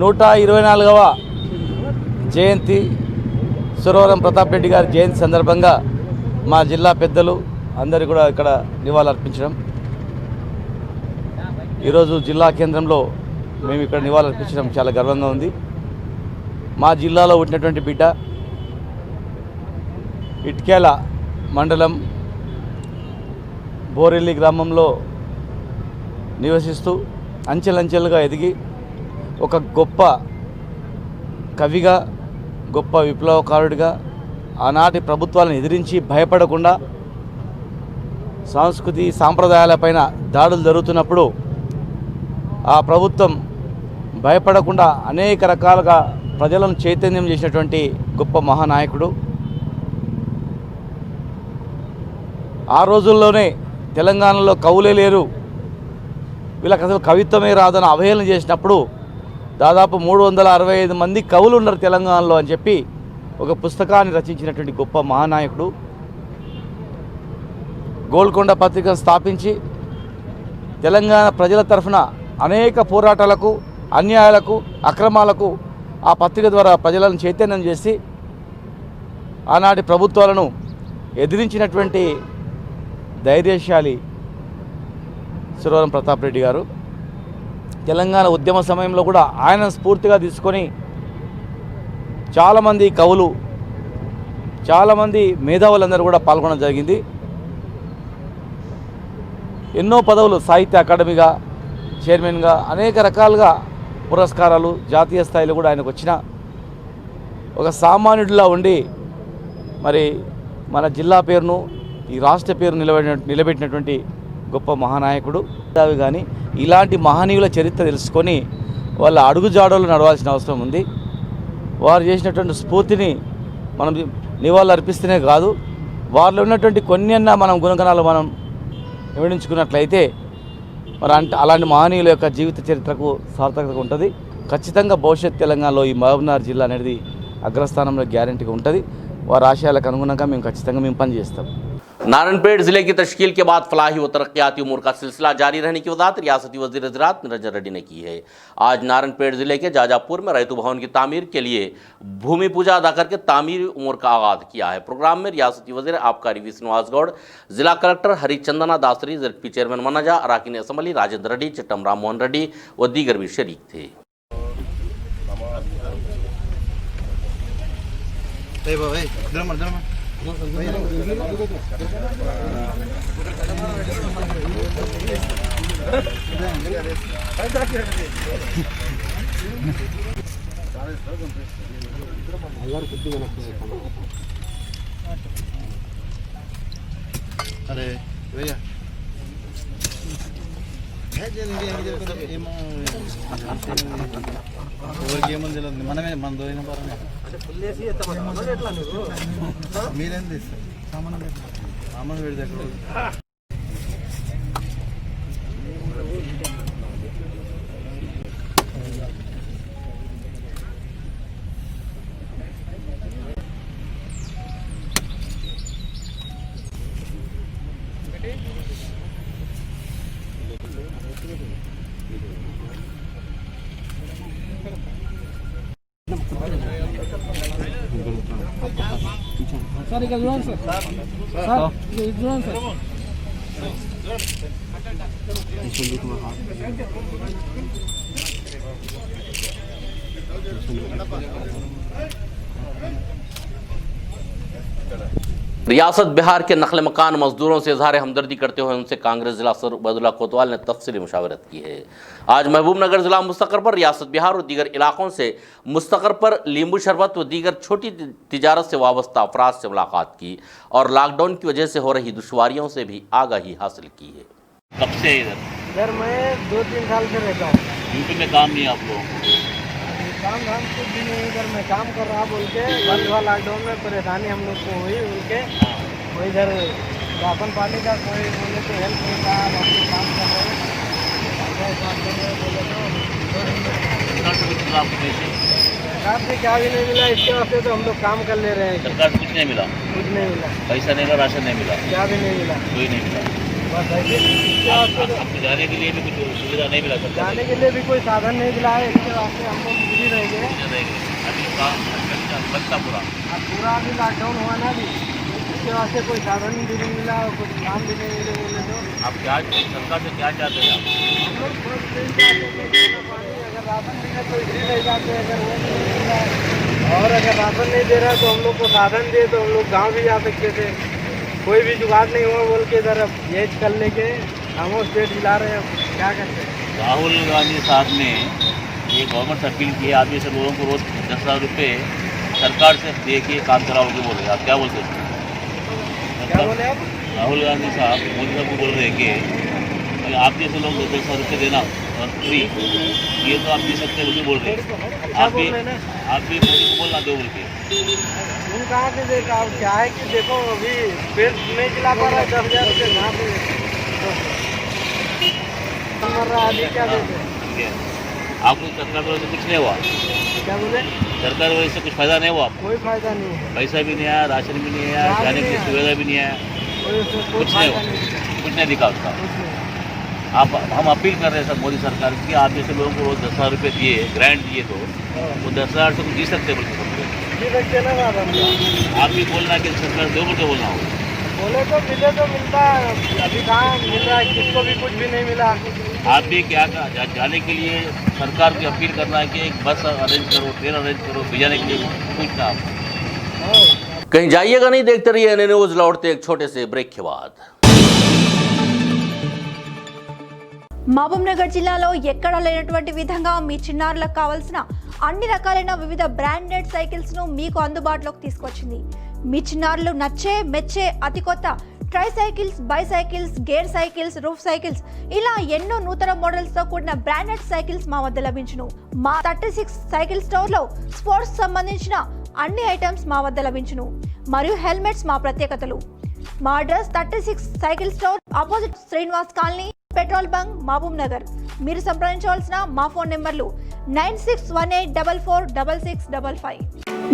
నూట 24వ జయంతి సురవరం ప్రతాప్ రెడ్డి గారి జయంతి సందర్భంగా మా జిల్లా పెద్దలు అందరూ కూడా ఇక్కడ నివాళులర్పించడం, ఈరోజు జిల్లా కేంద్రంలో మేము ఇక్కడ నివాళులర్పించడం చాలా గర్వంగా ఉంది. మా జిల్లాలో ఉన్నటువంటి బిడ్డ ఇట్కేల మండలం బోరెల్లి గ్రామంలో నివసిస్తూ అంచెలంచెలుగా ఎదిగి ఒక గొప్ప కవిగా, గొప్ప విప్లవకారుడిగా ఆనాటి ప్రభుత్వాలను ఎదిరించి భయపడకుండా సంస్కృతి సాంప్రదాయాలపైన దాడులు జరుగుతున్నప్పుడు ఆ ప్రభుత్వం భయపడకుండా అనేక రకాలుగా ప్రజలను చైతన్యం చేసినటువంటి గొప్ప మహానాయకుడు. ఆ రోజుల్లోనే తెలంగాణలో కవులే లేరు, వీళ్ళకి అసలు కవిత్వమే రాదని అవహేళన చేసినప్పుడు దాదాపు 365 మంది కవులు ఉన్నారు తెలంగాణలో అని చెప్పి ఒక పుస్తకాన్ని రచించినటువంటి గొప్ప మహానాయకుడు. గోల్కొండ పత్రికను స్థాపించి తెలంగాణ ప్రజల తరఫున అనేక పోరాటాలకు, అన్యాయాలకు, అక్రమాలకు ఆ పత్రిక ద్వారా ప్రజలను చైతన్యం చేసి ఆనాటి ప్రభుత్వాలను ఎదిరించినటువంటి ధైర్యశాలి సురవరం ప్రతాప్ రెడ్డి గారు. తెలంగాణ ఉద్యమ సమయంలో కూడా ఆయన స్ఫూర్తిగా తీసుకొని చాలామంది కవులు, చాలామంది మేధావులందరూ కూడా పాల్గొనడం జరిగింది. ఎన్నో పదవులు, సాహిత్య అకాడమీగా, చైర్మన్గా అనేక రకాలుగా పురస్కారాలు జాతీయ స్థాయిలో కూడా ఆయనకు వచ్చిన ఒక సామాన్యుడిలా ఉండి మరి మన జిల్లా పేరును, ఈ రాష్ట్ర పేరు నిలబెట్టినటువంటి గొప్ప మహానాయకుడు. అవి కానీ ఇలాంటి మహనీయుల చరిత్ర తెలుసుకొని వాళ్ళ అడుగుజాడలు నడవాల్సిన అవసరం ఉంది. వారు చేసినటువంటి స్ఫూర్తిని మనం నివాళులు అర్పిస్తేనే కాదు, వారిలో ఉన్నటువంటి కొన్ని అన్న మనం గుణగణాలు మనం వివరించుకున్నట్లయితే మరి అలాంటి మహనీయుల యొక్క జీవిత చరిత్రకు సార్థకత ఉంటుంది. ఖచ్చితంగా భవిష్యత్ తెలంగాణలో ఈ మహబూబ్నగర్ జిల్లా అనేది అగ్రస్థానంలో గ్యారెంటీగా ఉంటుంది. వారి ఆశయాలకు అనుగుణంగా మేము ఖచ్చితంగా పనిచేస్తాం. नारायणपेट जिले की तश्कील के बाद फलाही व तरक्याती उमूर का सिलसिला जारी रहने की वजाहत रियासती वज़ीर ज़राअत निरंजन रेड्डी ने की है। आज नारायणपेट जिले के जाजापुर में रैतू भवन की तामीर के लिए भूमि पूजा अदा करके तामीरी उमूर का आगाज़ किया है। प्रोग्राम में रियासती वज़ीर आबकारी वी श्रीनिवास गौड़, जिला collector Harichandana Dasari, ZP chairman मनाजा, अराकीन असम्बली राजेंद्र रेड्डी, चिट्टम राम मोहन रेड्डी व दीगर भी शरीक थे। अरे भैया మనమే మన దోయిన మీరేం తీస్తారు సామాన్ పెడితే सर इधर जुड़ान सर सर इधर जुड़ान सर रियासत बिहार के नकल मकान मजदूरों से इजहार हमदर्दी करते हुए उनसे कांग्रेस जिला सदर उबैदुल्लाह कोतवाल ने तफसीली मुशावरत की है। आज महबूबनगर जिला मुस्तकर पर रियासत बिहार और दीगर इलाकों से मुस्तकर पर लींबू शरबत व दीगर छोटी तिजारत से वाबस्ता अफराद से मुलाकात की और लॉकडाउन की वजह से हो रही दुश्वारियों से भी आगाही हासिल की है। कब से इधर मैं 2-3 साल से रहता हूँ। यूपी में काम नहीं आप लोगों को? काम धाम कुछ भी नहीं, इधर मैं काम कर रहा बोल के बंद हुआ लॉकडाउन में, परेशानी हम लोग को हुई बोल के कोई इधर राशन पानी का कोई बोले तो हेल्प नहीं था। हम लोग काम कर रहे हैं सरकार से क्या भी नहीं मिला, इसके वास्ते तो हम लोग काम कर ले रहे हैं। सरकार से कुछ नहीं मिला? कुछ नहीं मिला, पैसा नहीं मिला, राशन नहीं मिला, क्या भी नहीं मिला, कोई नहीं मिला। बस ऐसे इसके वास्ते तो आपको जाने के लिए भी कुछ सुविधा नहीं मिला? सरकार जाने के लिए भी कोई साधन नहीं मिला है, इसके वास्ते हम लोग बिजी रह गए। अभी काम बनता पूरा अब पूरा अभी लॉकडाउन हुआ ना अभी, इसके वास्ते कोई साधन भी नहीं मिला और कुछ काम भी नहीं मिले बोले तो आप क्या सरकार से क्या चाहते हैं आप? हम लोग बहुत नहीं चाहते कि पानी अगर राशन मिले तो इसी नहीं जाते, अगर वो नहीं मिल रहा है और अगर राशन नहीं दे रहा है तो हम लोग को साधन दे तो हम लोग गाँव भी जा सकते थे। कोई भी जुगाड़ नहीं हुआ बोल के इधर अब ये कर लेके हम स्टेट जिला रहे हैं, क्या करते हैं। राहुल गांधी साहब ने ये गवर्नमेंट से अपील की है आदमी से लोगों को रोज 10,000 रुपये सरकार से दे के काम कराओगे बोल रहे हैं, आप क्या बोलते हैं? क्या बोले आप? राहुल गांधी साहब मोदी साहब को बोल रहे हैं कि आप जैसे लोग 10,000 रुपये देना और फ्री, ये तो आप दे सकते हैं बोल रहे हैं। आप भी मोदी को बोलना दो बोल के तुम कहाँ से देखा, अब क्या है कि देखो अभी पेड़ नहीं जिला पा रहा है, 10,000 रुपये कहाँ से मर रहा है, अभी क्या देते हैं। ठीक है, आपको सरकार की वजह से कुछ नहीं हुआ? क्या बोले? सरकार की वजह से कुछ फायदा नहीं हुआ आपको? कोई फायदा नहीं है, पैसा भी नहीं आया, राशन भी नहीं आया, जाने की सुविधा भी नहीं आया, कोई कुछ नहीं हुआ, कुछ नहीं दिखा उसका। आप हम अपील कर रहे हैं सर मोदी सरकार की, आप जैसे लोगों को रोज 10,000 रुपये दिए, ग्रांट दिए तो वो 10,000 से कुछ जी सकते बोल सकते ना साहब। आप भी बोलना कि सरकार दो बोलते बोलना हो, बोले तो मिले तो मिलता है, अभी कहाँ मिल रहा है, किसको भी कुछ भी नहीं मिला। आप भी क्या जाने के लिए सरकार की अपील करना है कि एक बस अरेंज करो, ट्रेन अरेंज करो, भेजाने के लिए पूछना आप। कहीं जाइएगा नहीं, देखते रहिए एनए न्यूज़। लौटते एक छोटे से ब्रेक के बाद। మహబూబ్నగర్ జిల్లాలో ఎక్కడా లేనటువంటి విధంగా మీ చిన్నారులకు కావాల్సిన అన్ని రకాలైన వివిధ బ్రాండెడ్ సైకిల్స్ ను మీకు అందుబాటులోకి తీసుకొచ్చింది. మీ చిన్నారులు నచ్చే మెచ్చే అతి కొత్త try cycles, bicycles, gear cycles, roof cycles ఇలా ఎన్నో నూతన మోడల్స్ తో కూడిన బ్రాండెడ్ సైకిల్స్ మా వద్ద లభించును. మా 36 సైకిల్ స్టోర్ లో స్పోర్ట్స్ సంబంధించిన అన్ని ఐటమ్స్ మా వద్ద లభించును మరియు హెల్మెట్స్ మా ప్రత్యేకతలు. మా address 36 cycle store opposite Srinivas colony, petrol bunk, Mahbubnagar. మీరు సంప్రదించవలసిన మా ఫోన్ నెంబర్లు 9618446655.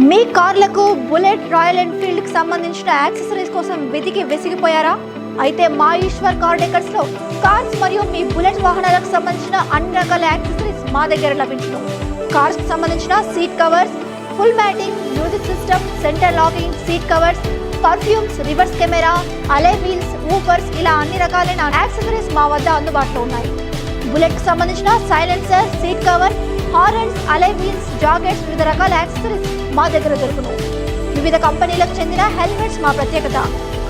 మీ కార్లకు బుల్లెట్, రాయల్ ఎన్ఫీల్డ్ కి సంబంధించిన యాక్సెసరీస్ కోసం వెతికిపోయారా? అయితే మా ఈశ్వర్ కార్ డెకర్స్ లో కార్స్ మరియు మీ బుల్లెట్ వాహనాలకు సంబంధించిన అన్ని రకాల యాక్సెసరీస్ మా దగ్గర లభించును. కార్స్ కి సంబంధించిన seat covers, full matting, music system, centre locking, seat covers, perfumes, reverse camera, అలే వీల్స్, ఊఫర్స్ ఇలా అన్ని రకాలైన యాక్సెసరీస్ మా వద్ద అందుబాటులో ఉన్నాయి. బుల్లెట్ కి సంబంధించిన సైలెన్సర్, సీట్ కవర్, హార్న్స్, అలే వీల్స్, జాకెట్స్, వివిధ రకాల యాక్సెసరీస్ మా దగ్గర దొరుకును. వివిధ కంపెనీలకు చెందిన హెల్మెట్స్ మా ప్రత్యేకత.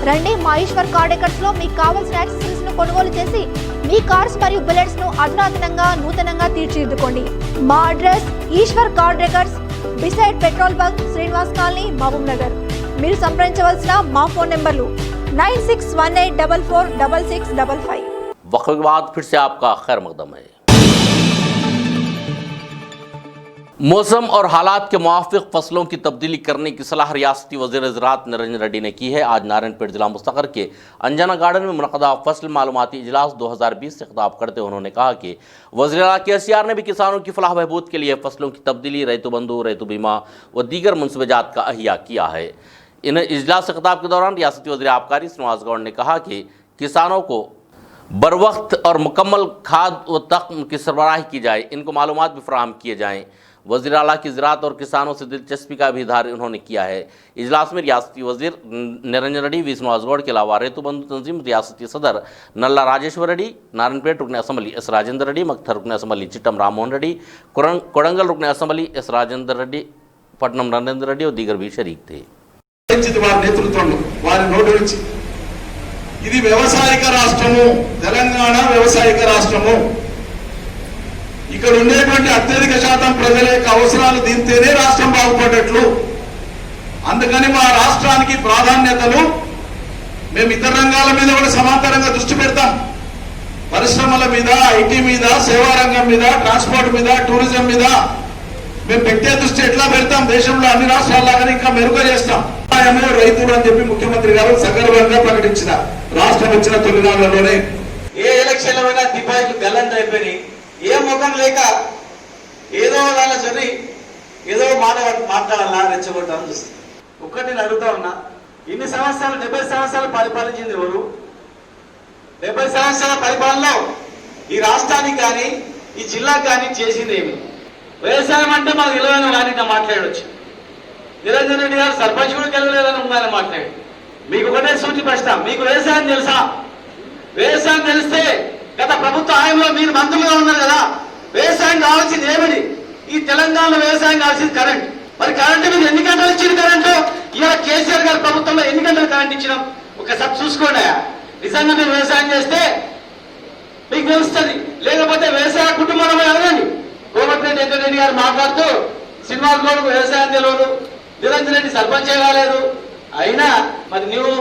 రండి, మా ఈశ్వర్ కార్ డెకర్స్ లో మీకు కావాల్సిన యాక్సెసరీస్ ను కొనుగోలు చేసి మీ కార్స్ మరియు బుల్లెట్స్ ను అధునాతనంగా, నూతనంగా తీర్చిదిద్దుకోండి. మా address Eshwar car decors, beside petrol bunk, Srinivas colony, Mahbubnagar. మీరు సంప్రదించవలసిన మా ఫోన్ నెంబర్లు 9618446655. वक्फ के बाद फिर से आपका खैर मकदम है। मौसम और हालात के मुआफिक फसलों की तब्दीली करने की सलाह रियासती वज़ीर ज़राअत निरंजन रेड्डी ने की है। आज नारायणपेट जिला मुस्तक़र के अंजना गार्डन में मुनक़दा फसल मालूमाती इजलास 2020 से खिताब करते हुए उन्होंने कहा कि वज़ीर आला KCR ने भी किसानों की फलाह बहबूद के लिए फसलों की तब्दीली, रैतु बंधु, रैतु बीमा व दीगर मनसूबाजात का अहिया किया है। इन इजलास से खिताब के दौरान रियासती वज़ीर आबकारी श्रीनिवास गौड़ ने कहा कि किसानों को बरवक्त और मुकम्मल खाद व तख्म की सरबराही की जाए, इनको मालूमात भी फराहम किए जाएँ। वज़ीर आला की ज़राअत और किसानों से दिलचस्पी का भी इज़हार उन्होंने किया है। इजलास में रियासती वज़ीर निरंजन रेड्डी, वी श्रीनिवास गौड़ के अलावा रेतु बंधु तंजीम रियासती सदर नल्ला राजेश्वर रेड्डी, नारायणपेट रुकन असम्बली एस राजेंद्र रेड्डी, मक्थर रुकन असम्बली चिट्टम राममोहन रेड्डी, कोड़ंगल रुकन असम्बली एस राजेंद्र रेड्डी, पट्टनम नरेंद्र रेड्डी और दीगर भी शरीक थे। వారి నేతృత్వంలో వారి నోటి నుంచి ఇది వ్యవసాయక రాష్ట్రము, తెలంగాణ వ్యవసాయక రాష్ట్రము, ఇక్కడ ఉండేటువంటి అత్యధిక శాతం ప్రజల యొక్క అవసరాలు దీంతోనే రాష్ట్రం బాగుపడేట్లు, అందుకని మా రాష్ట్రానికి ప్రాధాన్యతలు మేము ఇతర రంగాల మీద కూడా సమాంతరంగా దృష్టి పెడతాం. పరిశ్రమల మీద, ఐటీ మీద, సేవా రంగం మీద, ట్రాన్స్పోర్ట్ మీద, టూరిజం మీద మేము పెట్టే దృష్టి ఎట్లా పెడతాం, దేశంలో అన్ని రాష్ట్రాల్లాగానే ఇంకా మెరుగు చేస్తాం. రైతులు అని చెప్పి ముఖ్యమంత్రి గారు సగర్వంగా ప్రకటించిన రాష్ట్రం వచ్చిన తొలినాళ్లలోనే ఏ ఎలక్షన్ల మీద డిపాజిట్లు గల్లంత అయిపోయినాయి, ఏ ముఖం లేక ఏదో వాళ్ళ చదివి ఏదో మాట్లాడాలా రెచ్చగొట్టాలని చూస్తుంది. ఒక్కటి నేను అడుగుతా ఉన్నా, ఇన్ని సంవత్సరాలు 70 సంవత్సరాలు పరిపాలించింది ఎవరు? 70 సంవత్సరాల పరిపాలనలో ఈ రాష్ట్రానికి కానీ ఈ జిల్లాకు కానీ చేసింది ఏమి? వ్యవసాయం అంటే మాకు నిలవైన కానీ మాట్లాడవచ్చు. నిరంజన్ రెడ్డి గారు సర్పంచ్ కూడా గెలవలేదని ఉందని మాట్లాడి, మీకు ఒకటే సూచి ప్రశ్న, మీకు వ్యవసాయం తెలుసా? వ్యవసాయం తెలిస్తే గత ప్రభుత్వ హయాంలో మీరు మంత్రులుగా ఉన్నారు కదా, వ్యవసాయం కావాల్సింది ఏమిటి? ఈ తెలంగాణలో వ్యవసాయం కావాల్సింది కరెంట్. మరి కరెంటు మీద ఎన్ని గంటలు ఇచ్చిన కరెంటు? ఇవాళ కేసీఆర్ గారి ప్రభుత్వంలో ఎన్ని గంటలు కరెంట్ ఇచ్చినాం ఒకసారి చూసుకోండి. నిజంగా మీరు వ్యవసాయం చేస్తే మీకు తెలుస్తుంది, లేకపోతే వ్యవసాయ కుటుంబంలో ఎవరండి? కోమటిరెడ్డి వెంకటరెడ్డి గారు మాట్లాడుతూ శ్రీనివాస్ గౌడ్కు వ్యవసాయం తెలియదు, నిరంజన్ రెడ్డి సర్పంచ్ కాలేదు, అయినా మరి నువ్వు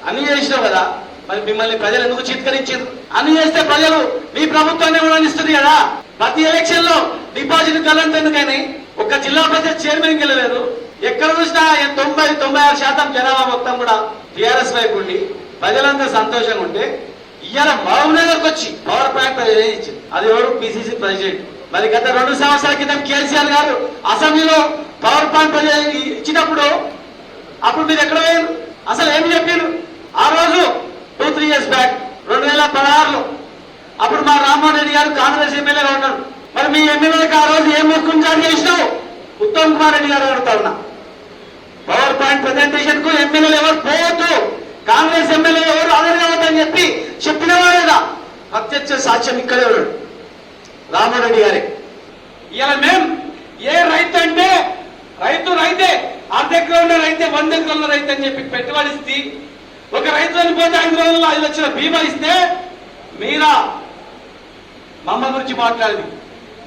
అన్ని చేసినావు కదా, మరి మిమ్మల్ని ప్రజలు ఎందుకు చిత్కరించారు? అన్ని చేస్తే ప్రజలు మీ ప్రభుత్వాన్ని వివరణిస్తుంది కదా. ప్రతి ఎలక్షన్ లో డిపాజిట్ కలంత ఎందుకని ఒక జిల్లా పరిషత్ చైర్మన్ గెలలేదు. ఎక్కడ చూసినా 90-96% జనాభా మొత్తం కూడా టీఆర్ఎస్ వైపు ఉండి ప్రజలందరూ సంతోషంగా ఉంటే ఇవాళ మహబూబ్ నగర్కి వచ్చి పవర్ ప్లాంట్ ఇచ్చింది. అది ఎవరు? PCC president. మరి గత 2 సంవత్సరాల క్రితం కేసీఆర్ గారు అసెంబ్లీలో పవర్ ప్లాంట్ ఇచ్చినప్పుడు అప్పుడు మీరు ఎక్కడ పోయారు? అసలు ఏమి చెప్పారు? ఆ రోజు 2-3 years బ్యాక్ 2016లో అప్పుడు మా రామ్మోహన్ రెడ్డి గారు కాంగ్రెస్ ఎమ్మెల్యేగా ఉన్నారు. మరి మీ ఎమ్మెల్యేలకు ఆ రోజు ఏం మొక్కుని జారీ చేసినావు? ఉత్తమ్ కుమార్ రెడ్డి గారు అడుగుతా ఉన్నా, పవర్ పాయింట్ ప్రెజెంటేషన్ కు ఎమ్మెల్యేలు ఎవరు పోవద్దు, కాంగ్రెస్ ఎమ్మెల్యే ఎవరు అదరగవద్దని చెప్పి చెప్పినవా లేదా? ప్రత్యక్ష సాక్ష్యం ఇక్కడే ఉన్నాడు రామ్మోహన్ రెడ్డి గారే. ఇలా మేము ఏ రైతు అంటే రైతే, అర్ధ ఎకరం ఉన్న రైతే, 100 ఎకరాల రైతు అని చెప్పి పెట్టుబడి ఇస్తే, ఒక రైతు చనిపోతే 5 రోజుల్లో 5 లక్షల బీమా ఇస్తే మీరా మమ్మ గురించి మాట్లాడింది.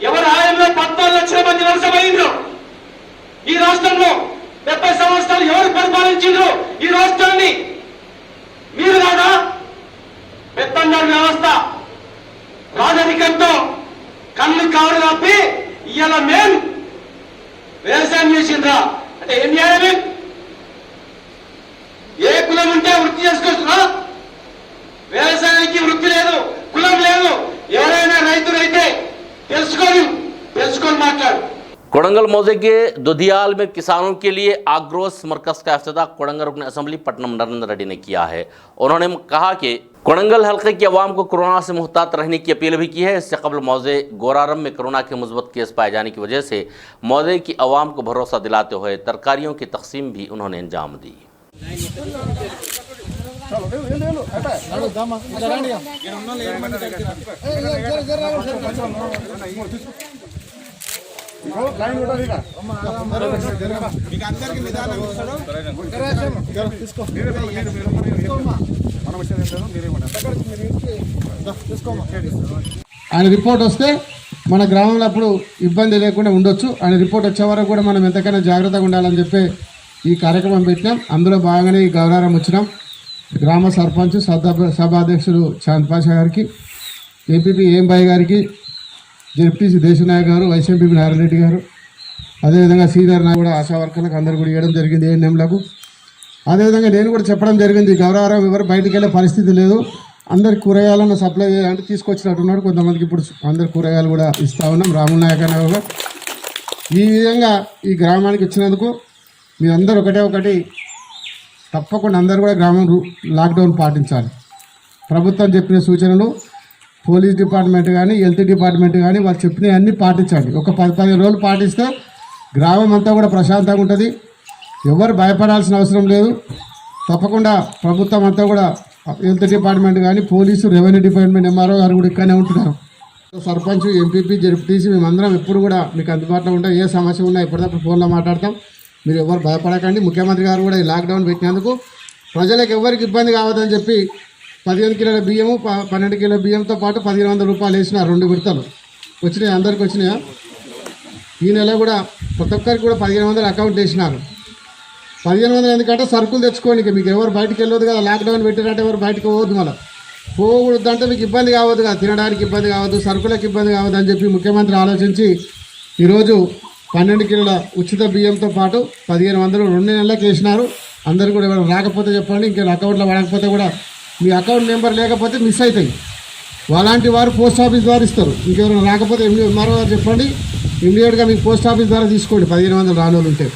ఎవరు ఆయంలో 14 లక్షల మంది వలసపోయిండ్రు ఈ రాష్ట్రంలో? 70 సంవత్సరాలు ఎవరు పరిపాలించిండ్రు ఈ రాష్ట్రాన్ని? మీరు కాదా పెత్తందారి వ్యవస్థ రాజరికంతో కళ్ళు కవరు కప్పి ఇవాళ మేము వ్యవసాయం చేసిండ్రా అంటే ఏం చేయాలి? ఏ కులం ఉంటే వృత్తి చేసుకొస్తున్నా? వ్యవసాయానికి వృత్తి లేదు, కులం లేదు. ఎవరైనా రైతులైతే తెలుసుకొని మాట్లాడు. कोड़ंगल मौजे के दुधियाल में किसानों के लिए आक्रोश मरकज का इफ्तिताह कोड़ंगल रुकन असम्बली पटनम नरेंद्र रेड्डी ने किया है। उन्होंने कहा कि कोड़ंगल हल्के की आवाम को कोरोना से मुहतात रहने की अपील भी की है। इससे कबल मौजे गोरारम में कोरोना के मुस्बत केस पाए जाने की वजह से मौजे की आवाम को भरोसा दिलाते हुए तरकारियों की तकसीम भी उन्होंने अंजाम दी। ఆయన రిపోర్ట్ వస్తే మన గ్రామంలో అప్పుడు ఇబ్బంది లేకుండా ఉండొచ్చు. ఆయన రిపోర్ట్ వచ్చే వరకు కూడా మనం ఎంతకైనా జాగ్రత్తగా ఉండాలని చెప్పి ఈ కార్యక్రమం పెట్టినాం. అందులో బాగానే ఈ గౌరవం వచ్చినాం. గ్రామ సర్పంచ్ సభాధ్యక్షులు చాంద్ పాషా గారికి, ఎంపీపీ ఏంబాయి గారికి, జెడ్పీసీ దేశనాయక్ గారు, వైస్ ఎంపీపీ నారాయణ రెడ్డి గారు, అదేవిధంగా సీనియర్ నాయకులు కూడా ఆశా వర్కర్లకు అందరూ కూడా ఇవ్వడం జరిగింది ఏఎన్ఎంలకు. అదేవిధంగా నేను కూడా చెప్పడం జరిగింది, గౌరవరం ఎవరు బయటికి వెళ్ళే పరిస్థితి లేదు, అందరికి కూరగాయలను సప్లై చేయాలంటే తీసుకొచ్చినట్టున్నారు. కొంతమందికి ఇప్పుడు అందరు కూరగాయలు కూడా ఇస్తూ ఉన్నాం రాముల నాయక నగర్లో. ఈ విధంగా ఈ గ్రామానికి ఇచ్చినందుకు మీ అందరూ ఒకటి తప్పకుండా అందరూ కూడా గ్రామం లాక్డౌన్ పాటించాలి. ప్రభుత్వం చెప్పిన సూచనలు పోలీస్ డిపార్ట్మెంట్ కానీ హెల్త్ డిపార్ట్మెంట్ కానీ వాళ్ళు చెప్పినవి అన్నీ పాటించండి. ఒక 10-15 రోజులు పాటిస్తే గ్రామం అంతా కూడా ప్రశాంతంగా ఉంటుంది. ఎవరు భయపడాల్సిన అవసరం లేదు. తప్పకుండా ప్రభుత్వం అంతా కూడా హెల్త్ డిపార్ట్మెంట్ కానీ పోలీసు, రెవెన్యూ డిపార్ట్మెంట్, ఎంఆర్ఓ గారు కూడా ఇక్కడనే ఉంటున్నారు. సర్పంచ్, ఎంపీపీ, జెడ్పీటీసీ మేమందరం ఎప్పుడు కూడా మీకు అందుబాటులో ఉంటాం. ఏ సమస్య ఉన్నా ఎప్పటికప్పుడు ఫోన్లో మాట్లాడతాం. మీరు ఎవరు భయపడకండి. ముఖ్యమంత్రి గారు కూడా ఈ లాక్డౌన్ పెట్టినందుకు ప్రజలకు ఎవరికి ఇబ్బంది కావద్దని చెప్పి 15 కిలోల బియ్యము, 12 కిలోల బియ్యంతో పాటు 1500 రూపాయలు వేసినారు. 2 విడతలు వచ్చినాయి, అందరికి వచ్చినాయా? ఈ నెల కూడా ప్రతి ఒక్కరికి కూడా 1500 అకౌంట్ వేసినారు. 1500 ఎందుకంటే సరుకులు తెచ్చుకోండి. మీకు ఎవరు బయటకు వెళ్ళొద్దు కదా, లాక్డౌన్ పెట్టారంటే ఎవరు బయటకు పోవద్దు. మళ్ళీ పోకూడదు అంటే మీకు ఇబ్బంది కావద్దు కదా, తినడానికి ఇబ్బంది కావద్దు, సరుకులకు ఇబ్బంది కావద్దు అని చెప్పి ముఖ్యమంత్రి ఆలోచించి ఈరోజు 12 కిలోల ఉచిత బియ్యంతో పాటు 1500 2 నెలలకు వేసినారు. అందరూ కూడా ఎవరు రాకపోతే చెప్పండి, ఇంకేం అకౌంట్లో పడకపోతే కూడా మీ అకౌంట్ నెంబర్ లేకపోతే మిస్ అవుతాయి. అలాంటి వారు పోస్ట్ ఆఫీస్ ద్వారా ఇస్తారు. ఇంకెవరైనా రాకపోతే ఎంఆర్ఓ గారు చెప్పండి, ఇమీడియట్గా మీకు పోస్ట్ ఆఫీస్ ద్వారా తీసుకోండి 1500 రాని వాళ్ళు ఉంటే.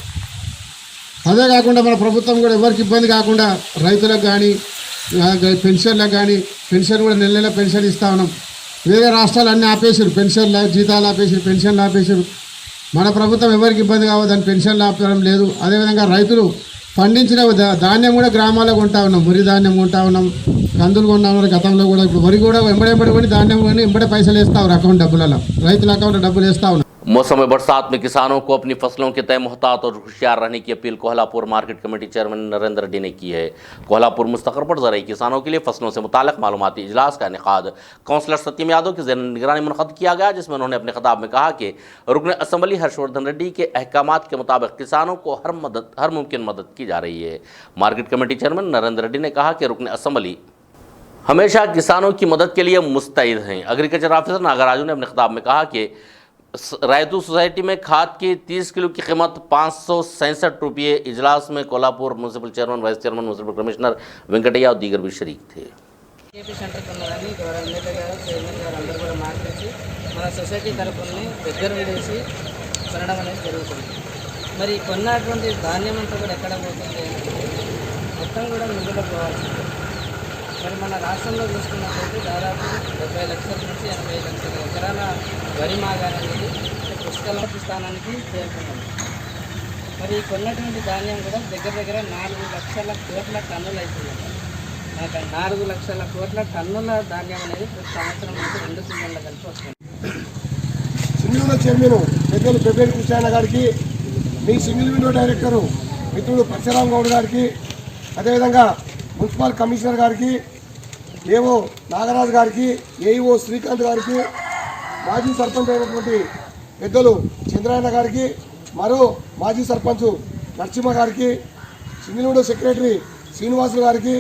అదే కాకుండా మన ప్రభుత్వం కూడా ఎవరికి ఇబ్బంది కాకుండా రైతులకు కానీ పెన్షన్లకు కానీ, పెన్షన్ కూడా నెల పెన్షన్ ఇస్తా ఉన్నాం. వేరే రాష్ట్రాలు అన్నీ ఆపేసారు, పెన్షన్లు జీతాలు ఆపేసారు, పెన్షన్లు ఆపేసారు. మన ప్రభుత్వం ఎవరికి ఇబ్బంది కావద్దని పెన్షన్లు ఆపడం లేదు. అదేవిధంగా రైతులు పండించిన ధాన్యం కూడా గ్రామాల్లో కొంటా ఉన్నాం. వరి ధాన్యం కొంటా ఉన్నాం, కందులు కొంటా ఉన్నాం. గతంలో కూడా ఇప్పుడు వరి కూడా ఎంబడి కొని ధాన్యం కొని ఎంబడే పైసలు వేస్తా ఉన్నారు అకౌంట్ డబ్బులలో, రైతుల అకౌంట్ డబ్బులు వేస్తా ఉన్నారు. मौसम बरसात में किसानों को अपनी फसलों के तय मुहतात और होशियार रहने की appeal Kolhapur market committee chairman Narendra Reddy ने की है। कोहलापुर मुस्तक़र पर ज़राई किसानों के लिए फसलों से मुताल्लिक़ मालूमाती इजलास का इनेकाद काउंसलर सत्यम यादव की निगरानी मुनक़द किया गया, जिसमें उन्होंने अपने खिताब में कहा कि रुकन असम्बली हर्षवर्धन रेड्डी के अहकामात के मुताबिक किसानों को हर मुमकिन मदद की जा रही है। Market committee chairman Narendra Reddy ने कहा कि रुकन असम्बली हमेशा किसानों की मदद के लिए मुस्तैद हैं। एग्रीकल्चर ऑफिसर नागराजू ने अपने खिताब में कहा कि रायतू सोसाइटी में खाद की 30 किलो की कीमत 567 रुपये। इजलास में Kolhapur municipal chairman, vice chairman, municipal commissioner Venkataiah और दीगर भी शरीक थे। ఏపీ సెంటర్కి ఉన్నదని గౌరవ ఎమ్మెల్యే గారు, చైర్మన్ గారు అందరూ కూడా మాట్లాడి మన సొసైటీ తరఫుని దగ్గర ఉండేసి కొనడం అనేది జరుగుతుంది. మరి కొన్నటువంటి ధాన్యం అంతా కూడా ఎక్కడ పోతుంది అంటే మొత్తం కూడా మిల్లులో పోవాల్సింది. మరి మన రాష్ట్రంలో చూసుకున్నట్లయితే దాదాపు 70 లక్షల నుంచి 80 లక్షల ఎకరాల వరి మాగాణి అనేది పుష్కల స్థానానికి చేరుకున్నాం. మరి కొన్నటువంటి ధాన్యం కూడా దగ్గర 4 లక్షల కోట్ల టన్నులు అవుతుంది. 4 లక్షల కోట్ల టన్నుల ధాన్యం అనేది ప్రతి సంవత్సరం నుంచి 2 సీజన్ల కలిపి వస్తుంది. సింగిల్ విండో చైర్మన్ పెద్దలు పెబ్బేటి కృష్ణ గారికి, మీ సింగిల్ విండో డైరెక్టరు మిత్రుడు పరశురామ్ గౌడ్ గారికి, అదేవిధంగా మున్సిపల్ కమిషనర్ గారికి, ఏవో నాగరాజు గారికి, ఏఈఓ శ్రీకాంత్ గారికి, మాజీ సర్పంచ్ అయినటువంటి పెద్దలు చంద్రాయణ గారికి, మరో మాజీ సర్పంచ్ నరసింహ గారికి, సింగిల్ విండో సెక్రటరీ శ్రీనివాసులు గారికి,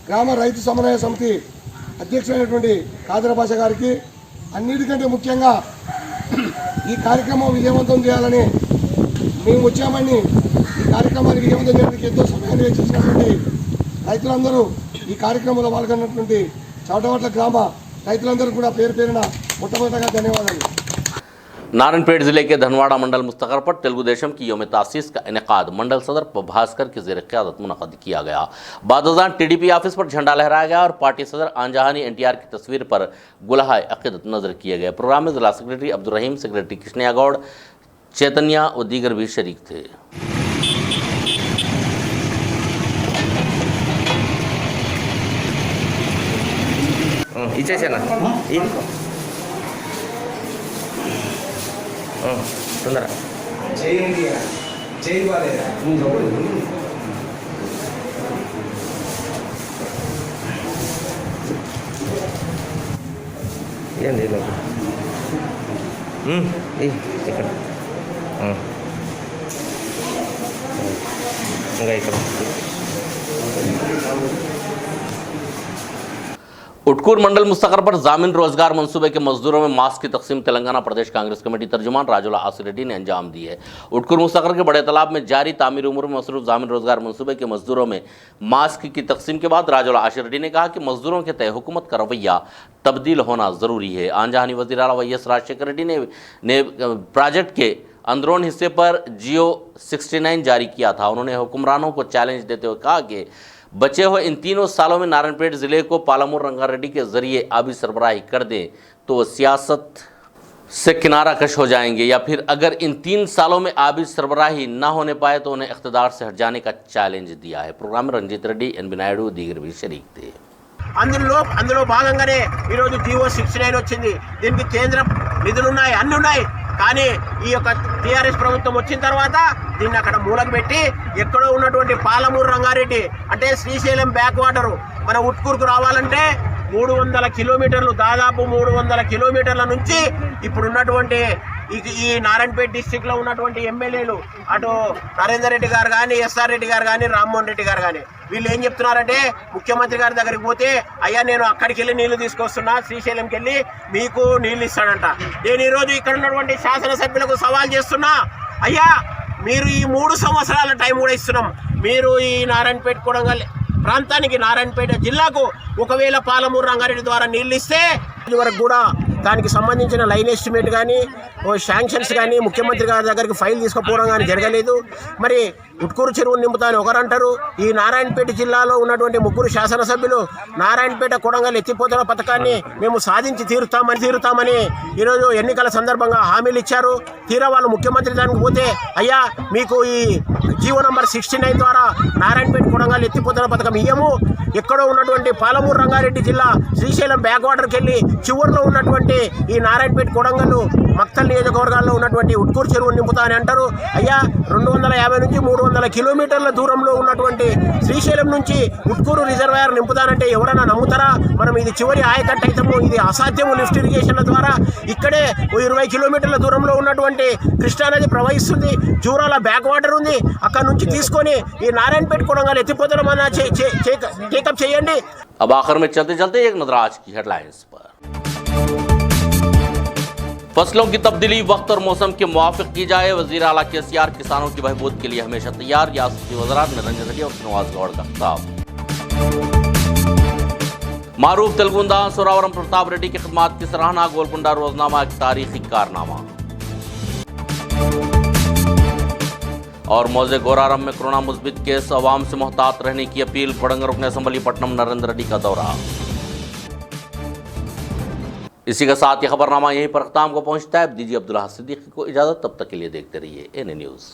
గ్రామ రైతు సమన్వయ సమితి అధ్యక్షుడైనటువంటి కాదర భాష గారికి, అన్నిటికంటే ముఖ్యంగా ఈ కార్యక్రమం విజయవంతం చేయాలని మేము వచ్చామని, ఈ కార్యక్రమాన్ని విజయవంతం చేయడానికి ఎంతో సమయాన్ని వెచ్చించినటువంటి రైతులందరూ, ఈ కార్యక్రమంలో పాల్గొన్నటువంటి చౌటవట్ల గ్రామ రైతులందరూ కూడా పేరు పేరున మొట్టమొదటిగా ధన్యవాదాలు। नारायणपेट जिले के धनवाड़ा मंडल मुस्तकर पर तेलुगु देशम की यौम तासीस का इनेकाद मंडल सदर भास्कर की ज़ेर क़यादत मुनक़द किया गया। बादशाह टीडीपी ऑफिस पर झंडा लहराया गया और पार्टी सदर आंजहानी एनटीआर की तस्वीर पर गुलहाए अक़ीदत नज़र किए गए। प्रोग्राम में जिला सेक्रेटरी अब्दुल रहीम, सेक्रेटरी कृष्णया गौड़, चैतन्या और दीगर भी शरीक थे। उटकूर मंडल मुस्तकर पर जामिन रोजगार मंसूबे के मजदूरों में मास्क की तकसीम तेलंगाना प्रदेश कांग्रेस कमेटी तर्जुमान राजुला आसिर रेड्डी ने अंजाम दी है। उटकूर मुस्तकर के बड़े तालाब में जारी तामीर उम्र में मसरूफ जामिन रोजगार मंसूबे के मजदूरों में मास्क की तकसीम के बाद राजुला आसिर रेड्डी ने कहा कि मजदूरों के तय हुकूमत का रवैया तब्दील होना ज़रूरी है। आंजहानी वज़ीर आला YS राजशेखर रेड्डी ने प्रोजेक्ट के अंदरून हिस्से पर जियो 69 जारी किया था। उन्होंने हुक्मरानों को चैलेंज देते हुए कहा कि बचे हुए इन 3 सालों में नारायणपेट ज़िले को पालामूर रंगारेड्डी के ज़रिए आबी सरबराही कर दें तो वो सियासत से किनारा कश हो जाएंगे, या फिर अगर इन 3 सालों में आबी सरबराही ना होने पाए तो उन्हें इख्तिदार से हट जाने का चैलेंज दिया है। प्रोग्राम में रंजीत रेड्डी, NB नायडू, दीगर भी शरीक थे। అందులో భాగంగానే ఈరోజు జియో 69 వచ్చింది। దీనికి కేంద్ర నిధులు ఉన్నాయి, అన్ని ఉన్నాయి। కానీ ఈ యొక్క టీఆర్ఎస్ ప్రభుత్వం వచ్చిన తర్వాత దీన్ని అక్కడ మూలకు పెట్టి ఎక్కడో ఉన్నటువంటి పాలమూరు రంగారెడ్డి అంటే శ్రీశైలం బ్యాక్ వాటర్ మన ఉట్కూరుకు రావాలంటే 300 కిలోమీటర్లు, దాదాపు 300 కిలోమీటర్ల నుంచి ఇప్పుడున్నటువంటి ఈ నారాయణపేట డిస్ట్రిక్ట్లో ఉన్నటువంటి ఎమ్మెల్యేలు అటు నరేందర్ రెడ్డి గారు కానీ, SR రెడ్డి గారు కానీ, రామ్మోహన్ రెడ్డి గారు కానీ వీళ్ళు ఏం చెప్తున్నారంటే ముఖ్యమంత్రి గారి దగ్గరికి పోతే అయ్యా నేను అక్కడికి వెళ్ళి నీళ్లు తీసుకొస్తున్నా, శ్రీశైలంకి వెళ్ళి మీకు నీళ్లు ఇస్తాడంట। నేను ఈరోజు ఇక్కడ ఉన్నటువంటి శాసనసభ్యులకు సవాల్ చేస్తున్నా, అయ్యా మీరు ఈ 3 సంవత్సరాల టైం కూడా ఇస్తున్నాం, మీరు ఈ నారాయణపేట కొడంగల్ ప్రాంతానికి, నారాయణపేట జిల్లాకు ఒకవేళ పాలమూరు రంగారెడ్డి ద్వారా నీళ్ళు ఇస్తే ఇదివరకు కూడా దానికి సంబంధించిన లైన్ ఎస్టిమేట్ కానీ, శాంక్షన్స్ కానీ ముఖ్యమంత్రి గారి దగ్గరికి ఫైల్ తీసుకుపోవడం కానీ జరగలేదు। మరి ఉట్కూరు చెరువును నింపుతామని ఒకరంటారు। ఈ నారాయణపేట జిల్లాలో ఉన్నటువంటి 3 శాసనసభ్యులు నారాయణపేట కొడంగల్ ఎత్తిపోతల పథకాన్ని మేము సాధించి తీరుతామని ఈరోజు ఎన్నికల సందర్భంగా హామీలు ఇచ్చారు। తీరా వాళ్ళు ముఖ్యమంత్రి దానికి పోతే అయ్యా మీకు ఈ జీవో నంబర్ 69 ద్వారా నారాయణపేట కొడంగల్ ఎత్తిపోతల పథకం ఇయ్యము, ఎక్కడో ఉన్నటువంటి పాలమూరు రంగారెడ్డి జిల్లా శ్రీశైలం బ్యాక్ వాటర్కి వెళ్ళి చివరిలో ఉన్నటువంటి ఈ నారాయణపేట కొడంగల్ మక్తల్ నియోజకవర్గాల్లో ఉన్నటువంటి ఉట్కూరు చెరువును నింపుతా అని అంటారు। అయ్యా 250 నుంచి 300 కిలోమీటర్ల దూరంలో ఉన్నటువంటి శ్రీశైలం నుంచి ఉట్కూరు రిజర్వాయర్ నింపుతానంటే ఎవరైనా నమ్ముతారా? మనం ఇది చివరి ఆయకట్టు అయితము, ఇది అసాధ్యము లిఫ్ట్ ఇరిగేషన్ల ద్వారా। ఇక్కడే 20 కిలోమీటర్ల దూరంలో ఉన్నటువంటి కృష్ణానది ప్రవహిస్తుంది, జూరాల బ్యాక్ వాటర్ ఉంది, అక్కడ నుంచి తీసుకొని ఈ నారాయణపేట కొడంగల్ ఎత్తిపోతలమన్నా టేకప్ చేయండి। अब आखिर में चलते चलते एक नजर आज की हेडलाइंस पर। फसलों की तब्दीली वक्त और मौसम के मुवाफिक की जाए, वजीर आला KCR किसानों की बहबूद के लिए हमेशा तैयार, रियासती वज़रात में रंजन रेड्डी और श्रीनिवास गौड़ का खिताब। मारूफ तेलुगुंदा सोरावरम प्रताप रेड्डी की खिदमात की सराहना, गोलकुंडा रोजनामा एक तारीखी कारनामा। और मौजे गोरारम में कोरोना मुस्बित केस, अवाम से मोहतात रहने की अपील, कोडंगर रुकन असम्बली पट्टनम नरेंद्र रेड्डी का दौरा। इसी के साथ ये खबरनामा यहीं पर अख्ताम को पहुंचता है। अब दीजिए अब्दुल्लाह सिद्दीकी को इजाज़त, तब तक के लिए देखते रहिए NA न्यूज़।